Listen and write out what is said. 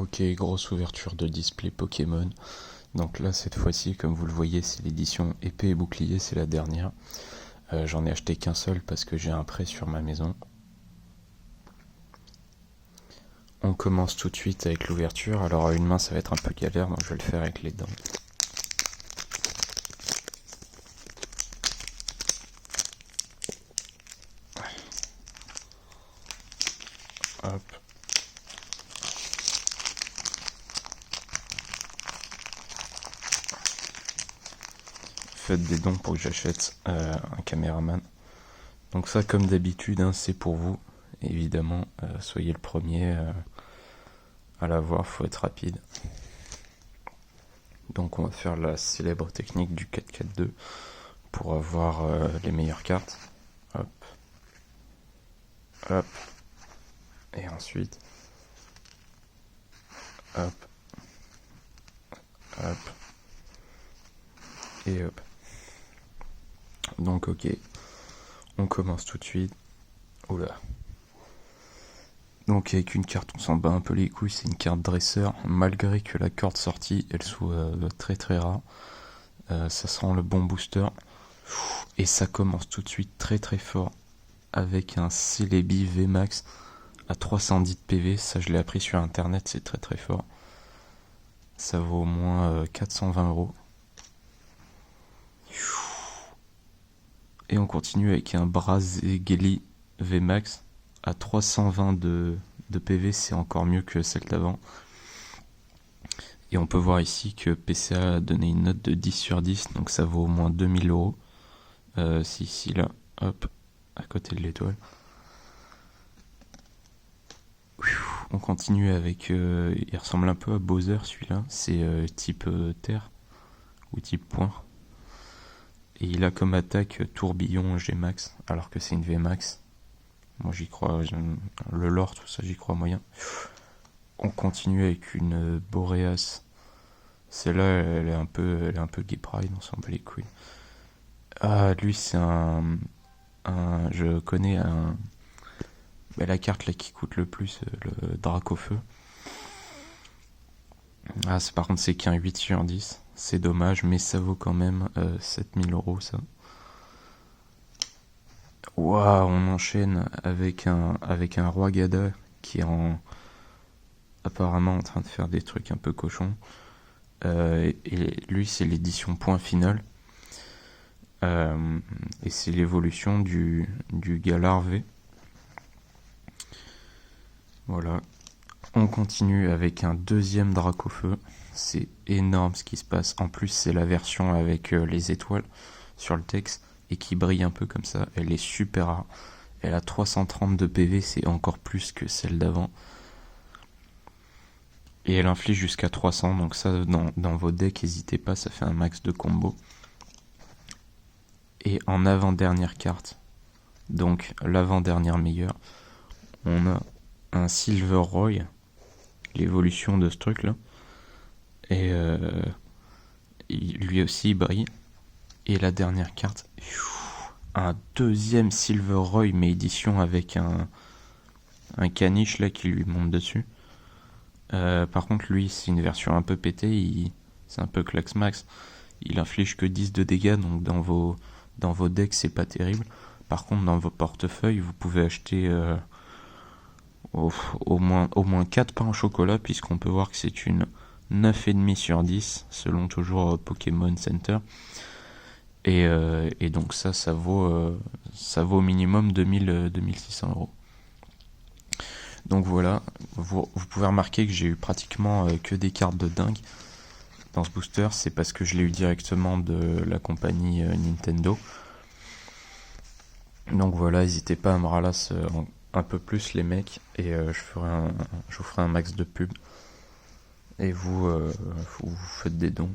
Ok, grosse ouverture de display Pokémon. Donc là, cette fois-ci, comme vous le voyez, c'est l'édition épée et bouclier, c'est la dernière. J'en ai acheté qu'un seul parce que j'ai un prêt sur ma maison. On commence tout de suite avec l'ouverture. Alors à une main, ça va être un peu galère, donc je vais le faire avec les dents. Hop. Faites des dons pour que j'achète un caméraman. Donc ça, comme d'habitude, hein, c'est pour vous. Évidemment, soyez le premier à l'avoir, faut être rapide. Donc on va faire la célèbre technique du 4-4-2 pour avoir les meilleures cartes. Hop. Hop. Et ensuite, hop. Hop. Et hop. Donc ok, on commence tout de suite. Oula. Donc avec une carte, on s'en bat un peu les couilles, c'est une carte dresseur, malgré que la corde sortie, elle soit très très rare. Ça sent le bon booster. Et ça commence tout de suite très très fort avec un Celebi VMAX à 310 de PV. Ça, je l'ai appris sur internet, c'est très très fort. Ça vaut au moins 420€. Et on continue avec un Brazegeli VMAX à 320 de PV, c'est encore mieux que celle d'avant. Et on peut voir ici que PCA a donné une note de 10 sur 10, donc ça vaut au moins 2000€. C'est ici, là, hop, à côté de l'étoile. On continue avec... il ressemble un peu à Bowser, celui-là. C'est type terre, ou type point. Et il a comme attaque tourbillon Gmax, alors que c'est une Vmax. Moi j'y crois, le lore, tout ça, j'y crois moyen. On continue avec une Boreas. Celle-là, elle est un peu gay pride, on s'en bat les couilles. Ah, lui c'est je connais la carte là qui coûte le plus, le Dracofeu. Ah, par contre c'est qu'un 8 sur 10. C'est dommage, mais ça vaut quand même 7000€ ça. Waouh, on enchaîne avec un Roi Gada qui est apparemment en train de faire des trucs un peu cochons. Et lui, c'est l'édition point final. Et c'est l'évolution du Galar V. Voilà. On continue avec un deuxième Dracofeu. C'est énorme ce qui se passe. En plus, c'est la version avec les étoiles sur le texte et qui brille un peu comme ça. Elle est super rare. Elle a 330 de PV, c'est encore plus que celle d'avant. Et elle inflige jusqu'à 300, donc ça, dans vos decks, n'hésitez pas, ça fait un max de combo. Et en avant-dernière carte, donc l'avant-dernière meilleure, on a un Silver Roy, l'évolution de ce truc là. Et lui aussi il brille. Et la dernière carte, un deuxième Silver Roy, mais édition avec un caniche là qui lui monte dessus. Par contre, lui, c'est une version un peu pétée, c'est un peu Klax Max. Il inflige que 10 de dégâts, donc dans vos decks, c'est pas terrible. Par contre, dans vos portefeuilles, vous pouvez acheter au moins 4 pains au chocolat, puisqu'on peut voir que c'est une 9,5 sur 10, selon toujours Pokémon Center. Et donc ça vaut au minimum 2600€. Donc voilà, vous pouvez remarquer que j'ai eu pratiquement que des cartes de dingue dans ce booster. C'est parce que je l'ai eu directement de la compagnie Nintendo. Donc voilà, n'hésitez pas à me ralasse un peu plus les mecs. Et je vous ferai un max de pub. Et vous faites des dons.